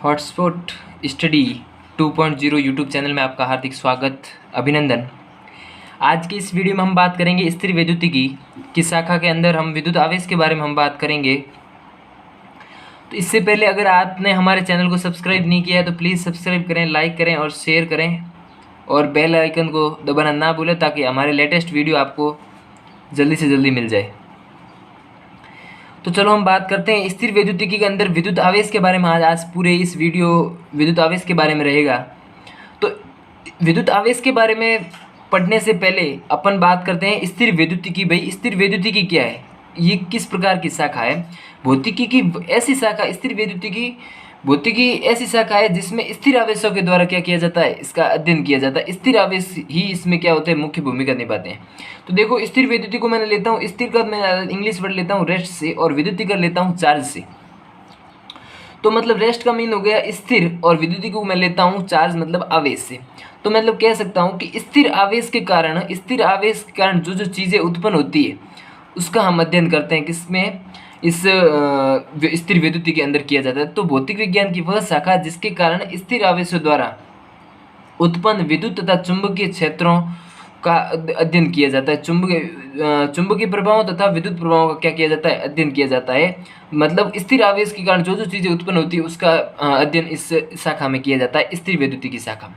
Hotspot study 2.0 YouTube channel में आपका हार्दिक स्वागत, अभिनंदन। आज की इस वीडियो में हम बात करेंगे स्थिर वैद्युतिकी की शाखा के अंदर हम विद्युत आवेश के बारे में हम बात करेंगे। तो इससे पहले अगर आपने हमारे चैनल को सब्सक्राइब नहीं किया है तो प्लीज़ सब्सक्राइब करें, लाइक करें और शेयर करें और बेल आइकन को दबाना ना भूलें ताकि हमारे लेटेस्ट वीडियो आपको जल्दी से जल्दी मिल जाए। तो चलो हम बात करते हैं स्थिर वैद्युतिकी के अंदर विद्युत आवेश के बारे में। आज पूरे इस वीडियो विद्युत आवेश के बारे में रहेगा। तो विद्युत आवेश के बारे में पढ़ने से पहले अपन बात करते हैं स्थिर वैद्युतिकी। भाई स्थिर वैद्युतिकी क्या है, ये किस प्रकार की शाखा है? भौतिकी की ऐसी शाखा स्थिर वैद्युतिकी भौतिकी ऐसी शाखा है जिसमें स्थिर आवेशों के द्वारा क्या किया जाता है, इसका अध्ययन किया जाता है। स्थिर आवेश ही इसमें क्या होते हैं, मुख्य भूमिका निभाते हैं। तो देखो स्थिर वैद्युतिकी को मैंने लेता हूँ, स्थिर का मैं इंग्लिश वर्ड लेता हूँ रेस्ट से और वैद्युतिक का लेता हूँ चार्ज से। तो मतलब रेस्ट का मीन हो गया स्थिर और वैद्युतिक को मैं लेता हूँ चार्ज मतलब आवेश से। तो मतलब कह सकता हूँ कि स्थिर आवेश के कारण जो चीज़ें उत्पन्न होती है उसका हम अध्ययन करते हैं। किसमें? इस स्थिर वैद्युतिकी के अंदर किया जाता है। तो भौतिक विज्ञान की वह शाखा जिसके कारण स्थिर आवेशों द्वारा उत्पन्न विद्युत तथा चुंबकीय क्षेत्रों का अध्ययन किया जाता है। चुंबकीय प्रभावों तथा विद्युत प्रभावों का क्या किया जाता है, अध्ययन किया जाता है। मतलब स्थिर आवेश के कारण जो चीज़ें उत्पन्न होती है उसका अध्ययन इस शाखा में किया जाता है, स्थिर वैद्युतिकी शाखा में।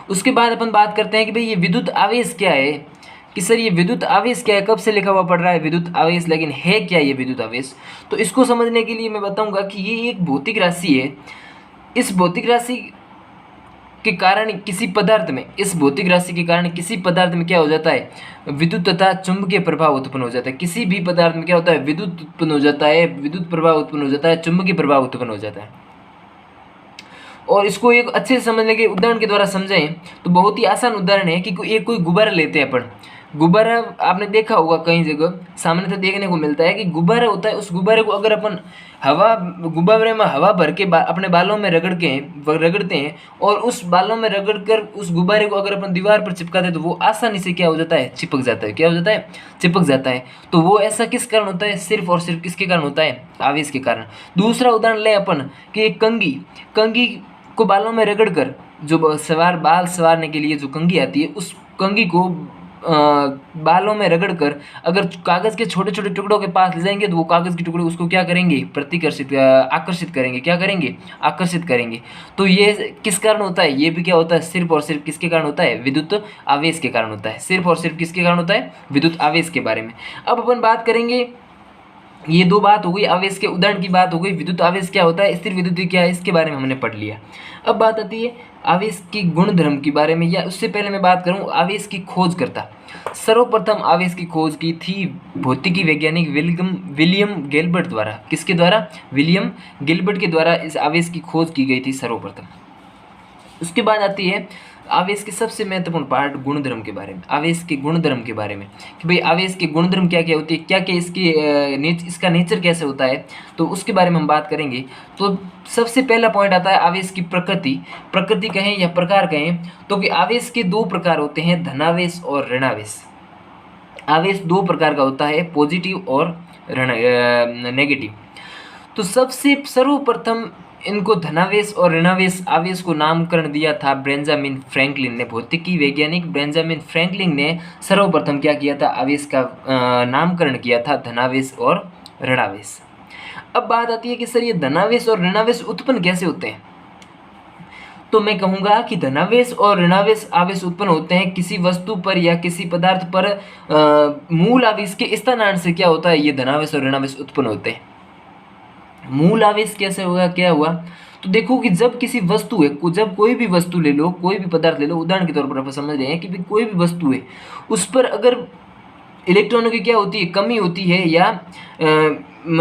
उसके बाद अपन बात करते हैं कि भाई ये विद्युत आवेश क्या है, कि सर ये विद्युत आवेश क्या है, कब से लिखा हुआ पड़ रहा है विद्युत आवेश, लेकिन है क्या ये विद्युत आवेश? तो इसको समझने के लिए मैं बताऊंगा कि ये एक भौतिक राशि है। इस भौतिक राशि के कारण किसी पदार्थ में क्या हो जाता है, विद्युत तथा चुंबकीय प्रभाव उत्पन्न हो जाता है। किसी भी पदार्थ में क्या होता है, विद्युत उत्पन्न हो जाता है, विद्युत प्रभाव उत्पन्न हो जाता है, चुंबकीय प्रभाव उत्पन्न हो जाता है। और इसको एक अच्छे से समझने के उदाहरण के द्वारा समझें तो बहुत ही आसान उदाहरण है कि कोई गुब्बारा लेते हैं अपन। गुब्बारा आपने देखा होगा कई जगह सामने तो देखने को मिलता है कि गुब्बारा होता है। उस गुब्बारे को अगर अपन गुब्बारे में हवा भर के अपने बालों में रगड़ते हैं और उस बालों में रगड़ कर उस गुब्बारे को अगर अपन दीवार पर चिपकाते हैं तो वो आसानी से क्या हो जाता है, चिपक जाता है। क्या हो जाता है? चिपक जाता है। तो वो ऐसा किस कारण होता है? सिर्फ और सिर्फ किसके कारण होता है? आवेश के कारण। दूसरा उदाहरण ले अपन कि एक कंघी को बालों में रगड़कर जो बाल सवारने के लिए जो कंघी आती है उस कंघी को बालों में रगड़कर अगर कागज़ के छोटे छोटे टुकड़ों के पास ले जाएंगे तो वो कागज़ के टुकड़े उसको क्या करेंगे, आकर्षित करेंगे। क्या करेंगे? आकर्षित करेंगे। तो ये किस कारण होता है? ये भी क्या होता है, सिर्फ और सिर्फ किसके कारण होता है? विद्युत आवेश के कारण होता है। सिर्फ और सिर्फ किसके कारण होता है? विद्युत आवेश के बारे में। अब अपन बात करेंगे, ये दो बात हो गई, आवेश के उदाहरण की बात हो गई। विद्युत आवेश क्या होता है, स्थिर विद्युत क्या है, इसके बारे में हमने पढ़ लिया। अब बात आती है आवेश की गुणधर्म के बारे में, या उससे पहले मैं बात करूं आवेश की खोज करता। सर्वप्रथम आवेश की खोज की थी भौतिकी वैज्ञानिक विलियम गिलबर्ट द्वारा। किसके द्वारा? विलियम गिलबर्ट के द्वारा इस आवेश की खोज की गई थी सर्वप्रथम। उसके बाद आती है आवेश के सबसे महत्वपूर्ण पार्ट गुणधर्म के बारे में। आवेश के गुणधर्म के बारे में कि भाई आवेश के गुणधर्म क्या क्या होती है, क्या क्या इसका नेचर कैसे होता है, तो उसके बारे में हम बात करेंगे। तो सबसे पहला पॉइंट आता है आवेश की प्रकृति कहें या प्रकार कहें तो कि आवेश के दो प्रकार होते हैं, धनावेश और ऋणावेश। आवेश दो प्रकार का होता है, पॉजिटिव और नेगेटिव। तो सबसे सर्वप्रथम इनको धनावेश और ऋणावेश आवेश को नामकरण दिया था बेंजामिन फ्रैंकलिन ने। भौतिकी वैज्ञानिक बेंजामिन फ्रैंकलिन ने सर्वप्रथम क्या किया था, आवेश का नामकरण किया था धनावेश और ऋणावेश। अब बात आती है कि सर ये धनावेश और ऋणावेश उत्पन्न कैसे होते हैं? तो मैं कहूँगा कि धनावेश और ऋणावेश आवेश उत्पन्न होते हैं किसी वस्तु पर या किसी पदार्थ पर मूल आवेश के स्थानांतरण से क्या होता है, ये धनावेश और ऋणावेश उत्पन्न होते हैं। मूल आवेश कैसे होगा, क्या हुआ? तो देखो कि जब किसी वस्तु है, जब कोई भी वस्तु ले लो, कोई भी पदार्थ ले लो, उदाहरण के तौर पर आप समझ रहे हैं कि कोई भी वस्तु है उस पर अगर इलेक्ट्रॉनों की क्या होती है, कमी होती है, या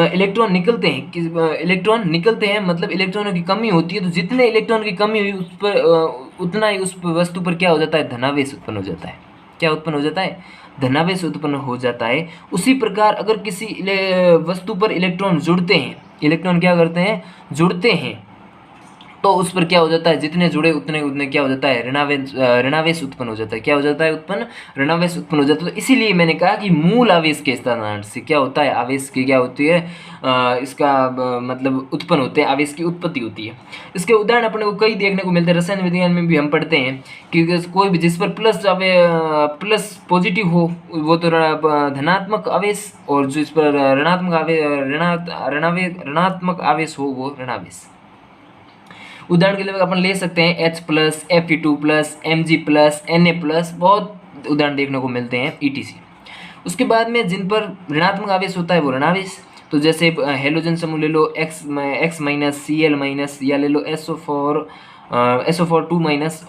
इलेक्ट्रॉन निकलते हैं मतलब इलेक्ट्रॉनों की कमी होती है, तो जितने इलेक्ट्रॉन की कमी हुई उस पर उतना ही उस वस्तु पर क्या हो जाता है, धनावेश उत्पन्न हो जाता है। क्या उत्पन्न हो जाता है? धनावेश उत्पन्न हो जाता है। उसी प्रकार अगर किसी वस्तु पर इलेक्ट्रॉन जुड़ते हैं, इलेक्ट्रॉन क्या करते हैं, जुड़ते हैं, तो उस पर क्या हो जाता है, जितने जुड़े उतने उतने क्या हो जाता है, ऋणावेश उत्पन्न हो जाता है। क्या हो जाता है उत्पन्न, ऋणावेश उत्पन्न हो जाता है। तो इसीलिए मैंने कहा कि मूल आवेश के स्थानांतरण से क्या होता है, आवेश की क्या होती है, इसका मतलब उत्पन्न होते हैं, आवेश की उत्पत्ति होती है। इसके उदाहरण अपने को कई देखने को मिलते हैं, रसायन विज्ञान में भी हम पढ़ते हैं कि कोई भी जिस पर प्लस पॉजिटिव हो वो तो धनात्मक आवेश, और जिस पर ऋणात्मक आवेश हो वो ऋणावेश। उदाहरण के लिए अपन ले सकते हैं H+, Fe2+, Mg+, Na+, बहुत उदाहरण देखने को मिलते हैं ETC। उसके बाद में जिन पर ऋणात्मक आवेश होता है वो ऋणावेश, तो जैसे हेलोजन समूह ले लो X-, Cl-, या ले लो SO4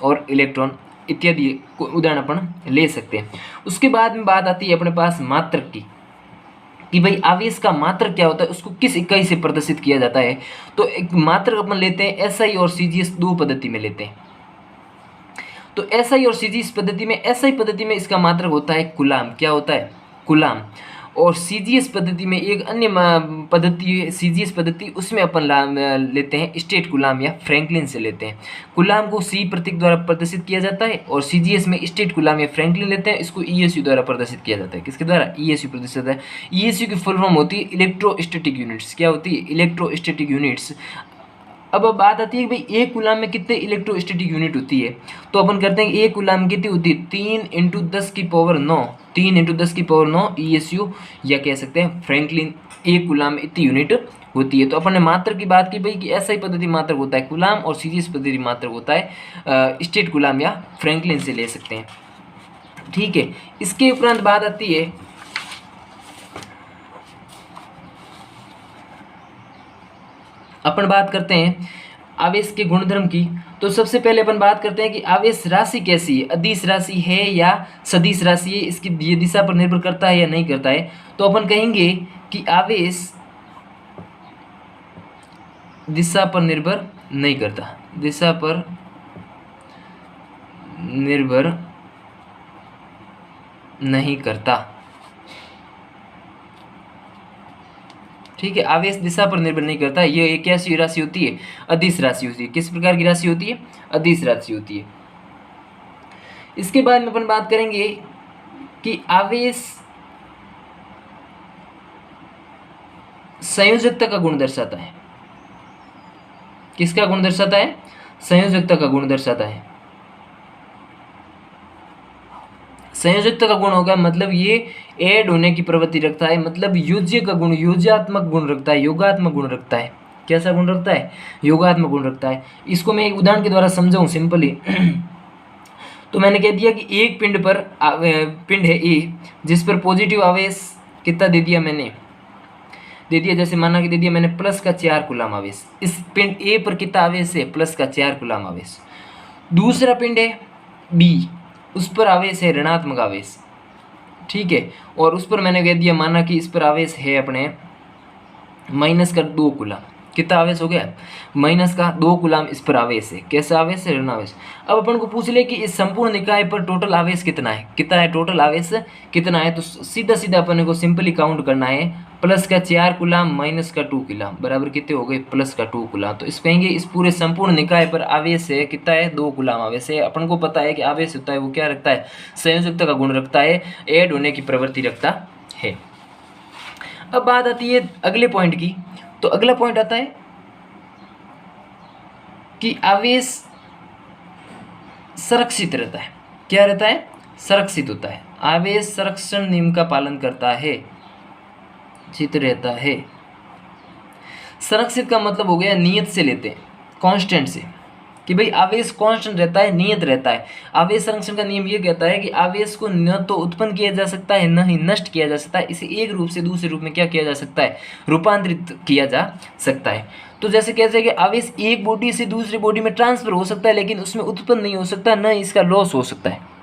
और इलेक्ट्रॉन इत्यादि उदाहरण अपन ले सकते हैं। उसके बाद में बात आती है अपने पास मात्रक की, कि भाई आवेश का मात्रक क्या होता है, उसको किस इकाई से प्रदर्शित किया जाता है। तो एक मात्रक अपन लेते हैं SI और CGS दो पद्धति में लेते हैं। तो SI और CGS पद्धति में, SI पद्धति में इसका मात्रक होता है कूलाम। क्या होता है, कूलाम। और CGS पद्धति में एक अन्य पद्धति CGS पद्धति, उसमें अपन लेते हैं स्टेट कूलाम या फ्रैंकलिन से लेते हैं। कूलाम को C प्रतीक द्वारा प्रदर्शित किया जाता है, और CGS में स्टेट कूलाम या फ्रैंकलिन लेते हैं, इसको ESU द्वारा प्रदर्शित किया जाता है। किसके द्वारा, ESU प्रदर्शित है। ESU की फुल फॉर्म होती है इलेक्ट्रोस्टैटिक यूनिट्स। क्या होती है, इलेक्ट्रोस्टैटिक यूनिट्स। अब बात आती है कि भाई एक कूलाम में कितने इलेक्ट्रोस्टैटिक यूनिट होती है, तो अपन करते हैं एक कूलाम कितनी होती है, 3 × 10⁹ 3 × 10⁹ ESU, या कह सकते हैं फ्रैंकलिन। एक कूलाम में इतनी यूनिट होती है। तो अपन ने मात्रक की बात की भाई कि SI पद्धति मात्रक होता है कूलाम, और CGS पद्धति मात्रक होता है स्टेट कूलाम या फ्रैंकलिन से ले सकते हैं। ठीक है। इसके उपरांत बात आती है अपन बात करते हैं आवेश के गुणधर्म की। तो सबसे पहले अपन बात करते हैं कि आवेश राशि कैसी है, अदिश राशि है या सदिश राशि है, इसकी ये दिशा पर निर्भर करता है या नहीं करता है। तो अपन कहेंगे कि आवेश दिशा पर निर्भर नहीं करता, दिशा पर निर्भर नहीं करता। ठीक है, आवेश दिशा पर निर्भर नहीं करता। ये एक कैसी राशि होती है, अदिश राशि होती है। किस प्रकार की राशि होती है, अदिश राशि होती है। इसके बाद में अपन बात करेंगे कि आवेश संयोजकता का गुण दर्शाता है। किसका गुण दर्शाता है, संयोजकता का गुण दर्शाता है। संयोजकता का गुण होगा मतलब ये ऐड होने की प्रवृत्ति रखता है, मतलब योज्य का गुण, योज्यात्मक गुण रखता है, योगात्मक गुण रखता है। कैसा गुण रखता है, योगात्मक गुण रखता है। इसको मैं एक उदाहरण के द्वारा समझाऊं सिंपली। तो मैंने कह दिया कि एक पिंड पर पिंड है A, जिस पर पॉजिटिव आवेश कितना दे दिया मैंने, दे दिया, जैसे माना कि दे दिया मैंने +4 कूलाम आवेश। इस पिंड A पर कितना आवेश है, +4 कूलाम आवेश। दूसरा पिंड है B, उस पर आवेश है ऋणात्मक आवेश। ठीक है, और उस पर मैंने कह दिया, माना कि इस पर आवेश है अपने -2 कूलाम। कितना आवेश हो गया, -2 कूलाम इस पर आवेश है। कैसा आवेश है, ऋण आवेश। अब अपन को पूछ ले कि इस संपूर्ण निकाय पर टोटल आवेश कितना है, कितना है टोटल आवेश कितना है। तो सीधा सीधा अपन को सिंपली काउंट करना है, +4 कूलाम -2 कूलाम बराबर कितने हो गए, +2 कूलाम। तो इस कहेंगे इस पूरे संपूर्ण निकाय पर आवेश है कितना है, 2 कूलाम आवेश है। अपन को पता है कि आवेश होता है वो क्या रखता है, संयोजकता का गुण रखता है, ऐड होने की प्रवृत्ति रखता है। अब बात आती है अगले पॉइंट की। तो अगला पॉइंट आता है कि आवेश संरक्षित रहता है। क्या रहता है, संरक्षित होता है। आवेश संरक्षण नियम का पालन करता है, चित रहता है। संरक्षित का मतलब हो गया नियत से लेते हैं, कांस्टेंट से, कि भाई आवेश कांस्टेंट रहता है, नियत रहता है। आवेश संरक्षण का नियम ये कहता है कि आवेश को न तो उत्पन्न किया जा सकता है न ही नष्ट किया जा सकता है। इसे एक रूप से दूसरे रूप में क्या किया जा सकता है, रूपांतरित किया जा सकता है। तो जैसे कहते हैं कि आवेश एक बॉडी से दूसरी बॉडी में ट्रांसफर हो सकता है, लेकिन उसमें उत्पन्न नहीं हो सकता, न इसका लॉस हो सकता है।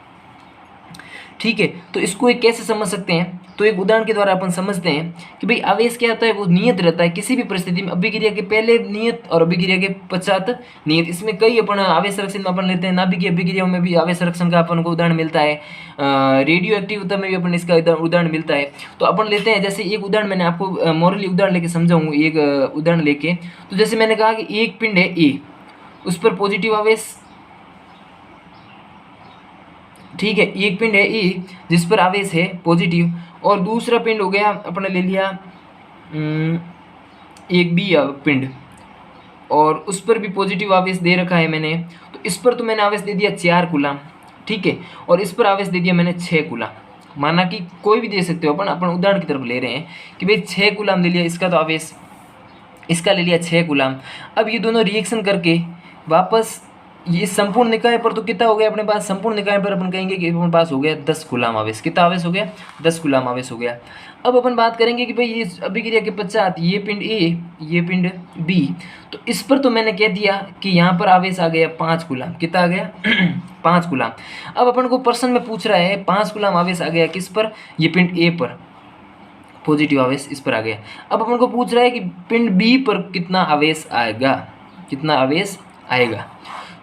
ठीक है, तो इसको एक कैसे समझ सकते हैं, तो एक उदाहरण के द्वारा अपन समझते हैं कि भाई आवेश क्या होता है, वो नियत रहता है किसी भी परिस्थिति में। अभिक्रिया के पहले नियत और अभिक्रिया के पश्चात नियत। इसमें कई अपन आवेश संरक्षण में अपन लेते हैं, नाभिकीय अभिक्रियाओं में भी आवेश संरक्षण का अपन को उदाहरण मिलता है, रेडियो एक्टिविटी में भी अपन इसका उदाहरण मिलता है। तो अपन लेते हैं, जैसे एक उदाहरण मैंने आपको मॉरली उदाहरण लेके समझाऊँ, एक उदाहरण लेके। तो जैसे मैंने कहा कि एक पिंड है ए, उस पर पॉजिटिव आवेश, ठीक है। एक पिंड है ए जिस पर आवेश है पॉजिटिव, और दूसरा पिंड हो गया अपने ले लिया एक बी पिंड, और उस पर भी पॉजिटिव आवेश दे रखा है मैंने। तो इस पर तो मैंने आवेश दे दिया 4 कूलाम, ठीक है, और इस पर आवेश दे दिया मैंने 6 कूलाम। माना कि कोई भी दे सकते हो, अपन उदाहरण की तरफ ले रहे हैं कि भाई 6 कूलाम ले लिया, इसका तो आवेश, इसका ले लिया 6 कूलाम। अब ये दोनों रिएक्शन करके वापस ये संपूर्ण निकाय पर तो कितना हो गया अपने पास, संपूर्ण निकाय पर अपन कहेंगे कि अपने पास हो गया 10 कूलाम आवेश। कितना आवेश हो गया, 10 कूलाम आवेश हो गया। अब अपन बात करेंगे कि भाई ये अभिक्रिया के पश्चात ये पिंड ए, ये पिंड बी, तो इस पर तो मैंने कह दिया कि यहाँ पर आवेश आ गया 5 कूलाम। कितना आ गया 5 कूलाम। अब अपन को प्रश्न में पूछ रहा है 5 कूलाम आवेश आ गया किस पर, ये पिंड ए पर, पॉजिटिव आवेश इस पर आ गया। अब अपन को पूछ रहा है कि पिंड बी पर कितना आवेश आएगा, कितना आवेश आएगा।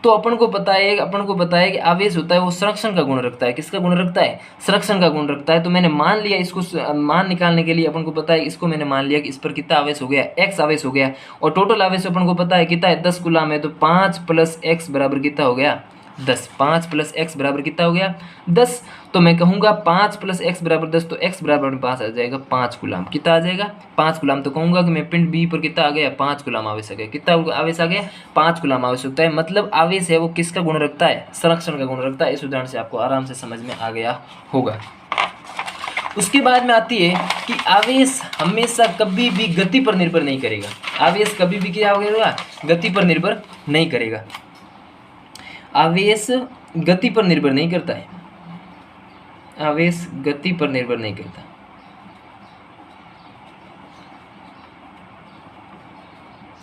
तो अपन को पता है कि आवेश होता है वो संरक्षण का गुण रखता है। किसका गुण रखता है, संरक्षण का गुण रखता है। तो मैंने मान लिया इसको, मान निकालने के लिए अपन को पता है, इसको मैंने मान लिया कि इस पर कितना आवेश हो गया, x आवेश हो गया, और टोटल आवेश अपन को पता है कितना है, 10 कूलाम है। तो 5 + x बराबर कितना हो गया, 10। 5 + x बराबर कितना हो गया, 10। तो मैं कहूँगा 5 + x बराबर 10, तो x बराबर मेरे पास आ जाएगा 5 कूलाम। कितना आ जाएगा, 5 कूलाम। तो कहूँगा कि मैं पिंड बी पर कितना आ गया, 5 कूलाम आवेश आ गया। कितना आवेश आ गया, 5 कूलाम आवेश होता है। मतलब आवेश है वो किसका गुण रखता है, संरक्षण का गुण रखता है। इस उदाहरण से आपको आराम से समझ में आ गया होगा। उसके बाद में आती है कि आवेश हमेशा कभी भी गति पर निर्भर नहीं करेगा। आवेश कभी भी क्या होगा, गति पर निर्भर नहीं करेगा। आवेश गति पर निर्भर नहीं करता है, आवेश गति पर निर्भर नहीं करता।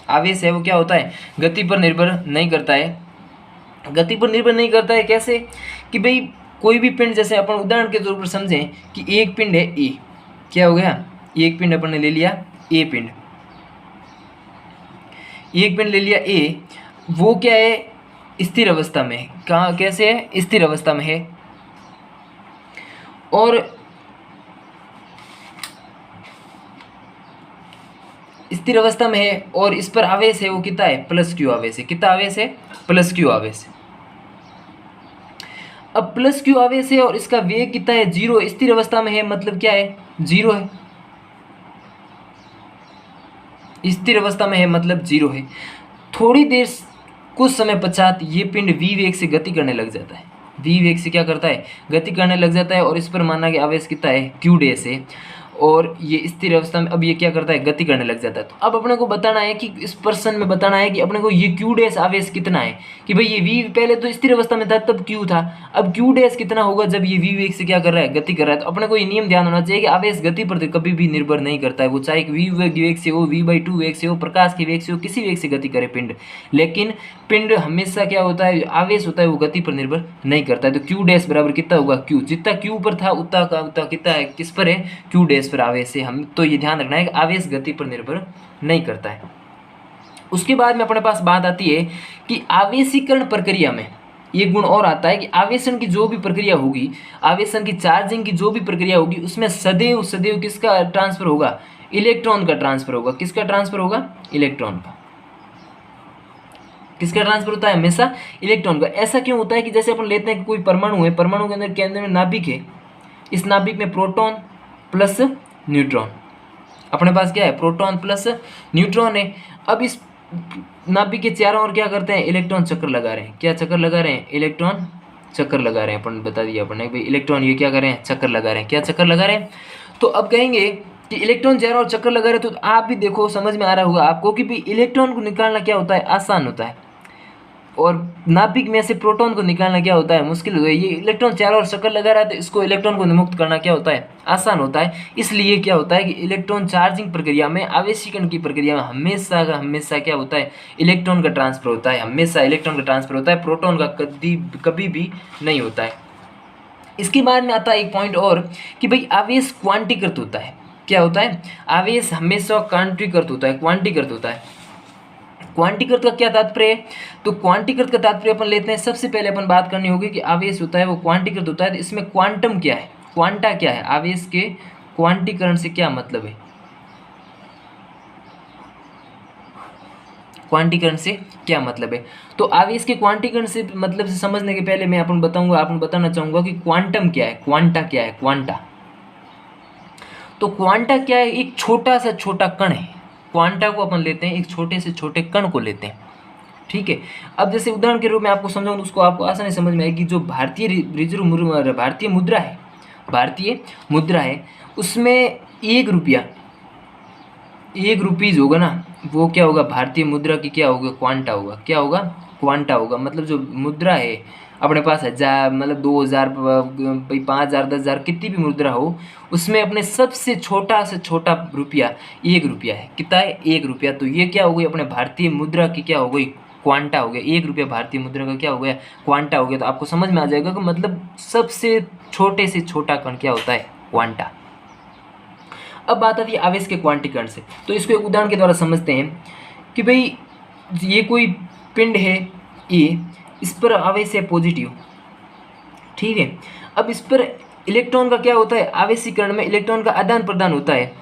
आवेश है वो क्या होता है, गति पर निर्भर नहीं करता है। गति पर निर्भर नहीं करता है कैसे, कि भाई कोई भी पिंड, जैसे अपन उदाहरण के तौर पर समझें कि एक पिंड है ए, क्या हो गया, एक पिंड अपन ने ले लिया ए पिंड, एक पिंड ले लिया ए, वो क्या है, स्थिर अवस्था में। कहाँ कैसे है, स्थिर अवस्था में है, और स्थिर अवस्था में है, और इस पर आवेश है वो कितना है, +q आवेश है। कितना आवेश है, +q आवेश है। अब +q आवेश है और इसका वेग कितना है, 0। स्थिर अवस्था में है मतलब क्या है, 0 है। स्थिर अवस्था में है मतलब 0 है। थोड़ी देर, कुछ समय पश्चात ये पिंड v वेग से गति करने लग जाता है। v वेग से क्या करता है, गति करने लग जाता है, और इस पर माना कि आवेश कितना है, q डैश है, और ये स्थिर अवस्था में अब ये क्या करता है, गति करने लग जाता है। तो अब अपने को बताना है कि इस प्रश्न में बताना है कि अपने को ये q डैश आवेश कितना है, कि भाई ये v पहले तो स्थिर अवस्था में था तब q था, अब q डैश कितना होगा जब ये v वेग से क्या कर रहा है, गति कर रहा है। तो अपने को ये नियम ध्यान होना चाहिए कि आवेश गति पर कभी भी निर्भर नहीं करता है, वो चाहे v वेग से हो, v/2 वेग से हो, प्रकाश के वेग से हो, किसी वेग से गति करे पिंड, लेकिन पिंड हमेशा क्या होता है, आवेश होता है वो गति पर निर्भर नहीं करता है। तो q डैश बराबर कितना होगा, q, जितना q पर था उतना का उतना कितना है, किस पर है, q डैश पर आवेश है। हम तो ये ध्यान रखना है कि आवेश गति पर निर्भर नहीं करता है। उसके बाद में अपने पास बात आती है कि आवेशीकरण प्रक्रिया में ये गुण और आता है कि आवेशन की जो भी प्रक्रिया होगी, आवेशन की चार्जिंग की जो भी प्रक्रिया होगी, उसमें सदैव सदैव किसका ट्रांसफर होगा, इलेक्ट्रॉन का ट्रांसफर होगा। किसका ट्रांसफर होगा, इलेक्ट्रॉन का। किसका ट्रांसफर होता है, हमेशा इलेक्ट्रॉन का। ऐसा क्यों होता है कि जैसे अपन लेते हैं कि कोई परमाणु है, परमाणु के अंदर केंद्र में नाभिक है, इस नाभिक में प्रोटॉन प्लस न्यूट्रॉन, अपने पास क्या है, प्रोटॉन प्लस न्यूट्रॉन है। अब इस नाभिक के चारों ओर क्या करते हैं, इलेक्ट्रॉन चक्कर लगा रहे हैं। क्या चक्कर लगा रहे हैं, इलेक्ट्रॉन चक्कर लगा रहे हैं। अपन बता दिया अपन ने भाई इलेक्ट्रॉन ये क्या कर रहे हैं, चक्कर लगा रहे हैं। क्या चक्कर लगा रहे हैं, तो अब कहेंगे कि इलेक्ट्रॉन चारों ओर चक्कर लगा रहे हैं, तो आप भी देखो समझ में आ रहा होगा आपको कि भाई इलेक्ट्रॉन को निकालना क्या होता है, आसान होता है, और नाभिक में से प्रोटॉन को निकालना क्या होता है, मुश्किल होता है। ये इलेक्ट्रॉन चारों ओर चक्कर लगा रहा है, तो इसको इलेक्ट्रॉन को मुक्त करना क्या होता है, आसान होता है। इसलिए क्या होता है कि इलेक्ट्रॉन चार्जिंग प्रक्रिया में, आवेशीकरण की प्रक्रिया में हमेशा क्या होता है, इलेक्ट्रॉन का ट्रांसफर होता है। हमेशा इलेक्ट्रॉन का ट्रांसफर होता है, प्रोटॉन का कभी भी नहीं होता है। इसके बाद में आता है एक पॉइंट और कि भाई आवेश क्वांटीकृत होता है। क्या होता है, आवेश हमेशा क्वांटीकृत होता है, क्वांटीकृत होता है। क्वांटीकृत का क्या तात्पर्य है, तो क्वांटीकृत का तात्पर्य अपन लेते हैं, सबसे पहले अपन बात करनी होगी कि आवेश होता है वो क्वांटीकृत होता है। तो इसमें क्वांटम क्या है, क्वांटा क्या है, आवेश के क्वांटीकरण से क्या मतलब है। क्वांटीकरण से क्या मतलब है। तो आवेश के क्वांटीकरण से मतलब से समझने के पहले मैं आपको बताना चाहूँगा कि क्वांटम क्या है, क्वांटा क्या है। क्वांटा, तो क्वांटा क्या है, एक छोटा सा छोटा कण है। क्वांटा को अपन लेते हैं, एक छोटे से छोटे कण को लेते हैं, ठीक है। अब जैसे उदाहरण के रूप में आपको समझाऊँ तो उसको आपको आसानी समझ में आएगी। जो भारतीय मुद्रा है उसमें 1 रुपया, 1 रुपीज होगा ना, वो क्या होगा, भारतीय मुद्रा की क्या होगा, क्वांटा होगा। क्या होगा, क्वांटा होगा। मतलब जो मुद्रा है अपने पास 1000, मतलब 2000, 5000, 10,000, कितनी भी मुद्रा हो, उसमें अपने सबसे छोटा से छोटा रुपया 1 रुपया है। कितना है, 1 रुपया। तो ये क्या हो गई, अपने भारतीय मुद्रा की क्या हो गई, क्वांटा हो गया। 1 रुपया भारतीय मुद्रा का क्या हो गया, क्वांटा हो गया। तो आपको समझ में आ जाएगा कि मतलब सबसे छोटे से छोटा कण क्या होता है, क्वांटा। अब बात आती है आवेश के क्वांटीकरण से। तो इसको एक उदाहरण के द्वारा समझते हैं कि भाई ये कोई पिंड है ए, इस पर आवेश है पॉजिटिव, ठीक है। अब इस पर इलेक्ट्रॉन का क्या होता है, आवेशीकरण में इलेक्ट्रॉन का आदान प्रदान होता है।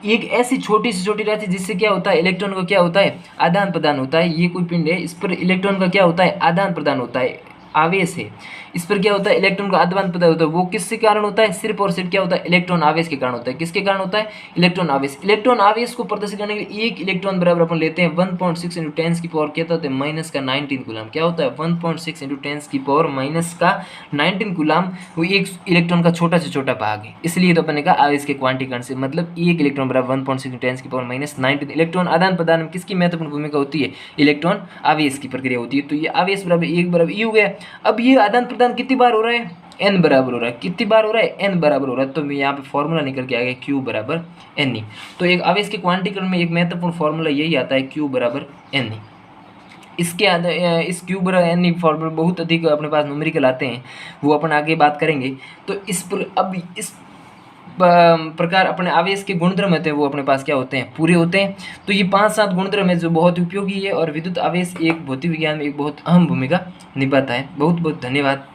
एक ऐसी छोटी से छोटी राशि जिससे क्या होता है, इलेक्ट्रॉन का क्या होता है, आदान प्रदान होता है। ये कोई पिंड है, इस पर इलेक्ट्रॉन का क्या होता है, आदान प्रदान होता है, आवेश है। इस पर क्या होता है, इलेक्ट्रॉन का आदान प्रदान होता है। वो किसके कारण होता है, सिर्फ और सिर्फ क्या होता है, इलेक्ट्रॉन आवेश के कारण होता है। किसके कारण होता है, इलेक्ट्रॉन आवेश। इलेक्ट्रॉन आवेश को प्रदर्शित करने के लिए एक इलेक्ट्रॉन बराबर अपन लेते हैं 1.6 × 10⁻⁻⁻ क्या होता है, माइनस का 19 कूलम। क्या होता है, 1.6 × 10⁻⁻⁻⁻ कूलम। वो एक इलेक्ट्रॉन का छोटा से छोटा भाग है, इसलिए तो अपन ने कहा आवेश के क्वांटीकरण से मतलब एक इलेक्ट्रॉन बराबर 1.6 × 10⁻⁻⁻19। इलेक्ट्रॉन आदान प्रदान में किसकी महत्वपूर्ण भूमिका होती है, इलेक्ट्रॉन आवेश की प्रक्रिया होती है। तो ये आवेश बराबर 1 बराबर ई हो गया। अब ये आदान प्रदान कितनी बार हो रहा है, n बराबर हो रहा है। कितनी बार हो रहा है, n बराबर हो रहा है। तो मैं यहाँ पे फॉर्मूला निकल के आ गया Q बराबर n। तो एक आवेश के क्वांटीकरण में एक महत्वपूर्ण फॉर्मूला यही आता है, Q बराबर n। इसके इस Q बराबर n फॉर्मूला बहुत अधिक अपने पास न्यूमेरिकल आते हैं, वो अपन आगे बात करेंगे। तो अब इस प्रकार अपने आवेश के गुणधर्म होते हैं वो अपने पास क्या होते हैं, पूरे होते हैं। तो ये 5-7 गुणधर्म है जो बहुत उपयोगी है, और विद्युत आवेश एक भौतिक विज्ञान में एक बहुत अहम भूमिका निभाता है। बहुत बहुत धन्यवाद।